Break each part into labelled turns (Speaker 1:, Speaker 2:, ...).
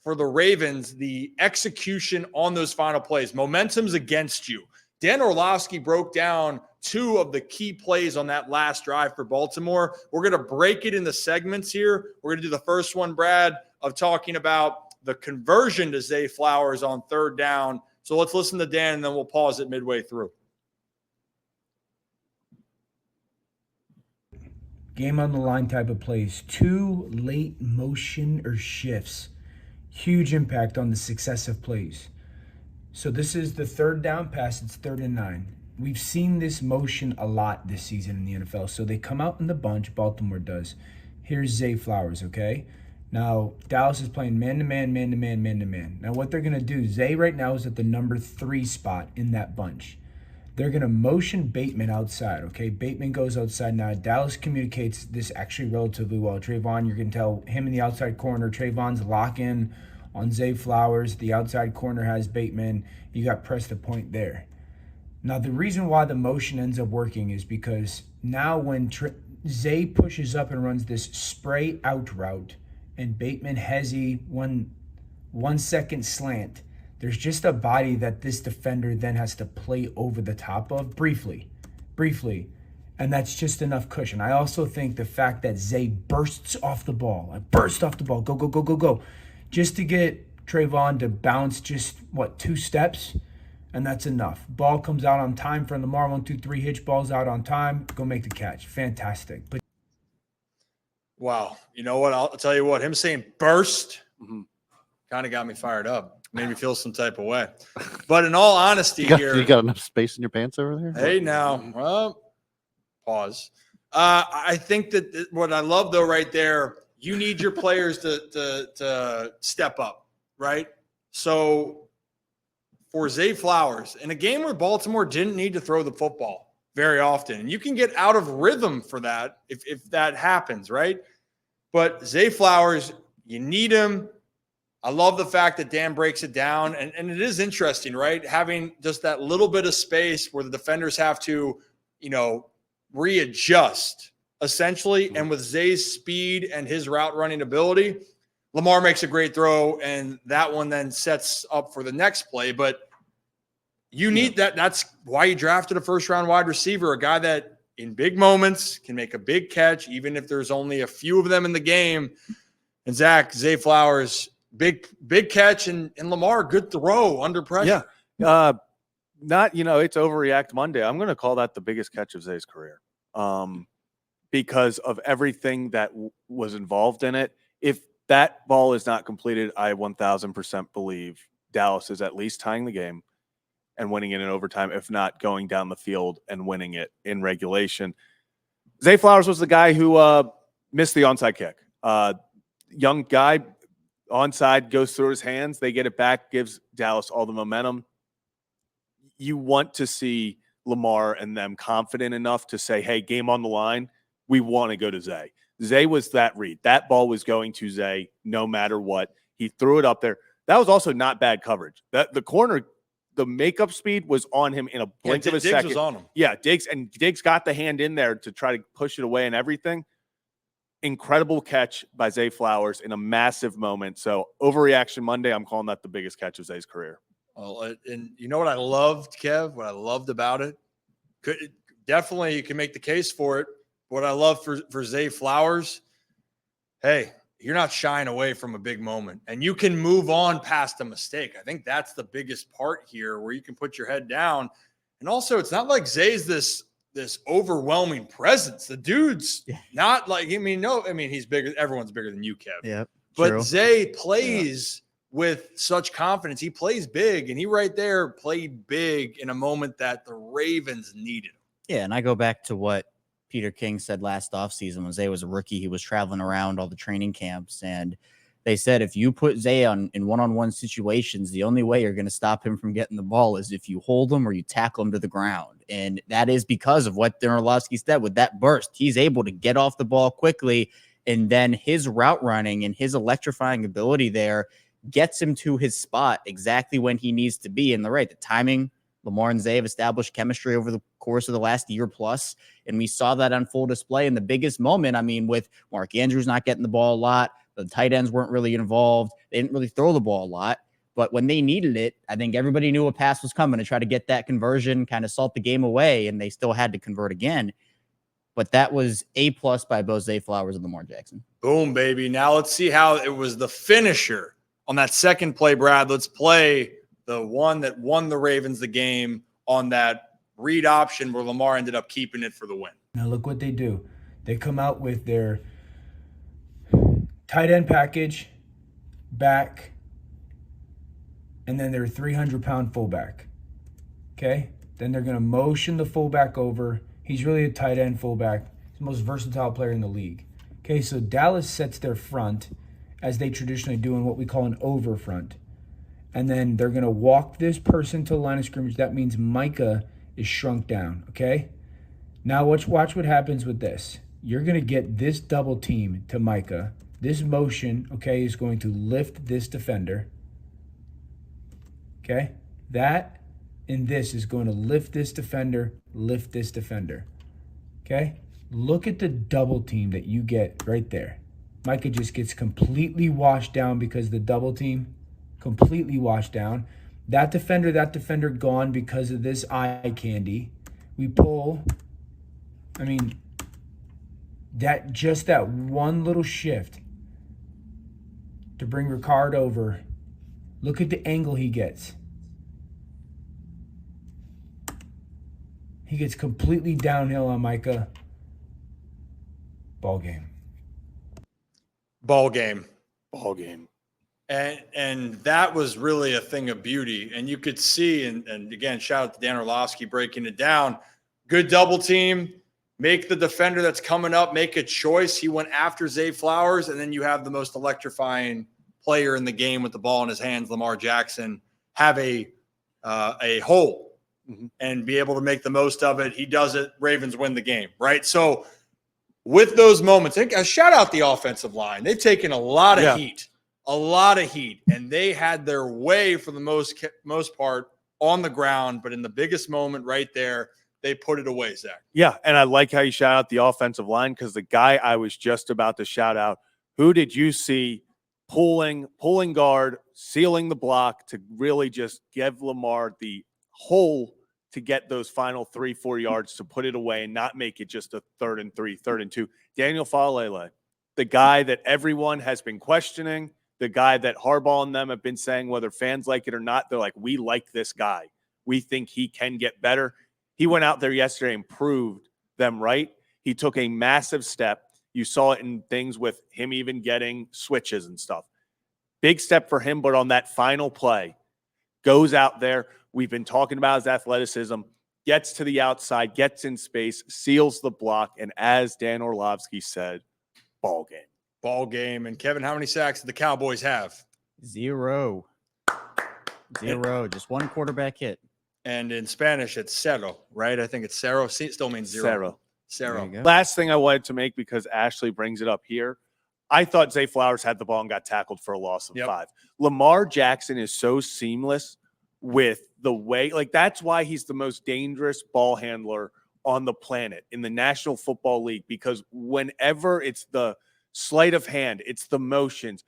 Speaker 1: for the Ravens, the execution on those final plays. Momentum's against you. Dan Orlovsky broke down 2 of the key plays on that last drive for Baltimore. We're going to break it into segments here. We're going to do the first one, Brad, of talking about the conversion to Zay Flowers on 3rd down. So let's listen to Dan, and then we'll pause it midway through.
Speaker 2: Game on the line type of plays. 2 late motion or shifts. Huge impact on the success of plays. So this is the 3rd down pass. It's 3rd and 9. We've seen this motion a lot this season in the NFL. So they come out in the bunch. Baltimore does. Here's Zay Flowers, okay? Now, Dallas is playing man-to-man, man-to-man, man-to-man. Now, what they're going to do, Zay right now is at the number 3 spot in that bunch. They're going to motion Bateman outside, okay? Bateman goes outside. Now, Dallas communicates this actually relatively well. Trayvon, you can tell him in the outside corner. Trayvon's lock-in on Zay Flowers. The outside corner has Bateman. You got press the point there. Now, the reason why the motion ends up working is because now when Zay pushes up and runs this spray out route and Bateman has a 1 second slant, there's just a body that this defender then has to play over the top of briefly. And that's just enough cushion. I also think the fact that Zay bursts off the ball, go, just to get Trayvon to bounce just, 2 steps, and that's enough. Ball comes out on time for Lamar, 1, 2, 3, hitch, ball's out on time, go make the catch. Fantastic. But
Speaker 1: wow. You know what? I'll tell you what, him saying burst kind of got me fired up. Made me feel some type of way. But in all honesty
Speaker 3: you got enough space in your pants over there?
Speaker 1: Hey, now, well, pause. I think that what I love, though, right there, you need your players to step up, right? So for Zay Flowers, in a game where Baltimore didn't need to throw the football very often, and you can get out of rhythm for that if that happens, right? But Zay Flowers, you need him. I love the fact that Dan breaks it down, and it is interesting, right? Having just that little bit of space where the defenders have to, readjust, essentially. And with Zay's speed and his route running ability, Lamar makes a great throw, and that one then sets up for the next play. But you need that. That's why you drafted a first-round wide receiver, a guy that in big moments can make a big catch, even if there's only a few of them in the game. And Zay Flowers, big catch, and Lamar, good throw under pressure.
Speaker 4: Yeah. It's Overreact Monday. I'm going to call that the biggest catch of Zay's career because of everything that was involved in it. If that ball is not completed, I 1,000% believe Dallas is at least tying the game and winning it in overtime, if not going down the field and winning it in regulation. Zay Flowers was the guy who missed the onside kick. Young guy, onside, goes through his hands. They get it back, gives Dallas all the momentum. You want to see Lamar and them confident enough to say, hey, game on the line. We want to go to Zay. Zay was that read. That ball was going to Zay no matter what. He threw it up there. That was also not bad coverage. The corner, the makeup speed was on him in a blink of a second.
Speaker 1: Diggs was on him.
Speaker 4: Yeah, Diggs got the hand in there to try to push it away and everything. Incredible catch by Zay Flowers in a massive moment. So Overreaction Monday, I'm calling that the biggest catch of Zay's career.
Speaker 1: Well, and you know what I loved, Kev? What I loved about it? Definitely you can make the case for it. What I love for Zay Flowers, hey, you're not shying away from a big moment, and you can move on past a mistake. I think that's the biggest part here, where you can put your head down. And also, it's not like Zay's this overwhelming presence. The dude's not like, he's bigger. Everyone's bigger than you, Kev.
Speaker 5: Yeah,
Speaker 1: but
Speaker 5: true.
Speaker 1: Zay plays with such confidence. He plays big, and he right there played big in a moment that the Ravens needed him.
Speaker 5: Yeah, and I go back to what Peter King said last offseason when Zay was a rookie. He was traveling around all the training camps, and they said if you put Zay in one-on-one situations, the only way you're going to stop him from getting the ball is if you hold him or you tackle him to the ground. And that is because of what Dan Orlovsky said with that burst. He's able to get off the ball quickly, and then his route running and his electrifying ability there gets him to his spot exactly when he needs to be in the right. The timing, Lamar and Zay have established chemistry over the course of the last year plus, and we saw that on full display in the biggest moment. I mean, with Mark Andrews not getting the ball a lot, The tight ends weren't really involved. They didn't really throw the ball a lot. But when they needed it, I think everybody knew a pass was coming to try to get that conversion, kind of salt the game away, and they still had to convert again. But that was A+ by both Zay Flowers and Lamar Jackson.
Speaker 1: Boom, baby. Now let's see how it was the finisher on that second play, Brad. Let's play the one that won the Ravens the game on that read option where Lamar ended up keeping it for the win.
Speaker 2: Now look what they do. They come out with their tight end package, back, and then their 300-pound fullback. Okay? Then they're going to motion the fullback over. He's really a tight end fullback. He's the most versatile player in the league. Okay, so Dallas sets their front as they traditionally do in what we call an over front. And then they're going to walk this person to the line of scrimmage. That means Micah is shrunk down, okay? Now watch what happens with this. You're going to get this double team to Micah. This motion, okay, is going to lift this defender. Okay? That and this is going to lift this defender, lift this defender. Okay? Look at the double team that you get right there. Micah just gets completely washed down because the double team completely washed down. That defender gone because of this eye candy. We pull. I mean, that one little shift to bring Ricard over. Look at the angle he gets. He gets completely downhill on Micah. Ball game.
Speaker 1: Ball game.
Speaker 4: Ball game.
Speaker 1: And that was really a thing of beauty. And you could see, and again, shout out to Dan Orlovsky breaking it down. Good double team. Make the defender that's coming up make a choice. He went after Zay Flowers, and then you have the most electrifying player in the game with the ball in his hands, Lamar Jackson, have a hole and be able to make the most of it. He does it. Ravens win the game, right? So with those moments, I shout out the offensive line. They've taken a lot of heat. A lot of heat, and they had their way for the most part on the ground, but in the biggest moment right there, they put it away, Zach.
Speaker 4: Yeah, and I like how you shout out the offensive line because the guy I was just about to shout out, who did you see pulling guard, sealing the block to really just give Lamar the hole to get those final 3-4 yards to put it away and not make it just a 3rd and 3, 3rd and 2. Daniel Falele, the guy that everyone has been questioning, the guy that Harbaugh and them have been saying, whether fans like it or not, they're like, we like this guy. We think he can get better. He went out there yesterday and proved them right. He took a massive step. You saw it in things with him even getting switches and stuff. Big step for him, but on that final play, goes out there. We've been talking about his athleticism, gets to the outside, gets in space, seals the block, and as Dan Orlovsky said, ball game.
Speaker 1: Ball game. And Kevin, how many sacks did the Cowboys have?
Speaker 5: 0. Just one quarterback hit.
Speaker 1: And in Spanish, it's cero, right? I think it's cero. It still means zero. Cero.
Speaker 4: Last thing I wanted to make, because Ashley brings it up here, I thought Zay Flowers had the ball and got tackled for a loss of 5. Lamar Jackson is so seamless with the way, like that's why he's the most dangerous ball handler on the planet in the National Football League, because whenever it's the sleight of hand, it's the motions.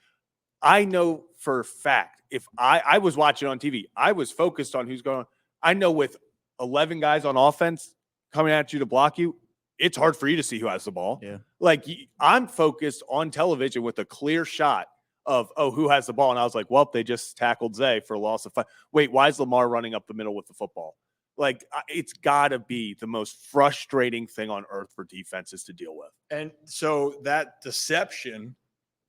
Speaker 4: I know for a fact, if I was watching on TV, I was focused on who's going. I know with 11 guys on offense coming at you to block you, it's hard for you to see who has the ball.
Speaker 5: Yeah.
Speaker 4: Like I'm focused on television with a clear shot of, who has the ball? And I was like, well, they just tackled Zay for a loss of 5. Wait, why is Lamar running up the middle with the football? Like, it's got to be the most frustrating thing on earth for defenses to deal with.
Speaker 1: And so that deception,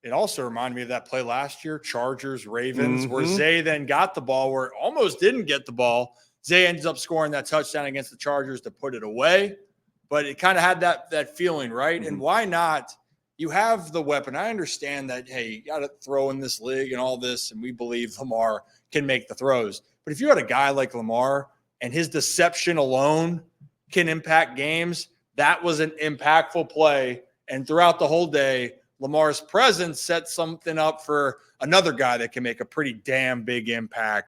Speaker 1: it also reminded me of that play last year, Chargers, Ravens, where Zay then got the ball, where it almost didn't get the ball. Zay ended up scoring that touchdown against the Chargers to put it away. But it kind of had that feeling, right? And why not? You have the weapon. I understand that, hey, you got to throw in this league and all this, and we believe Lamar can make the throws. But if you had a guy like Lamar and his deception alone can impact games, that was an impactful play. And throughout the whole day, Lamar's presence set something up for another guy that can make a pretty damn big impact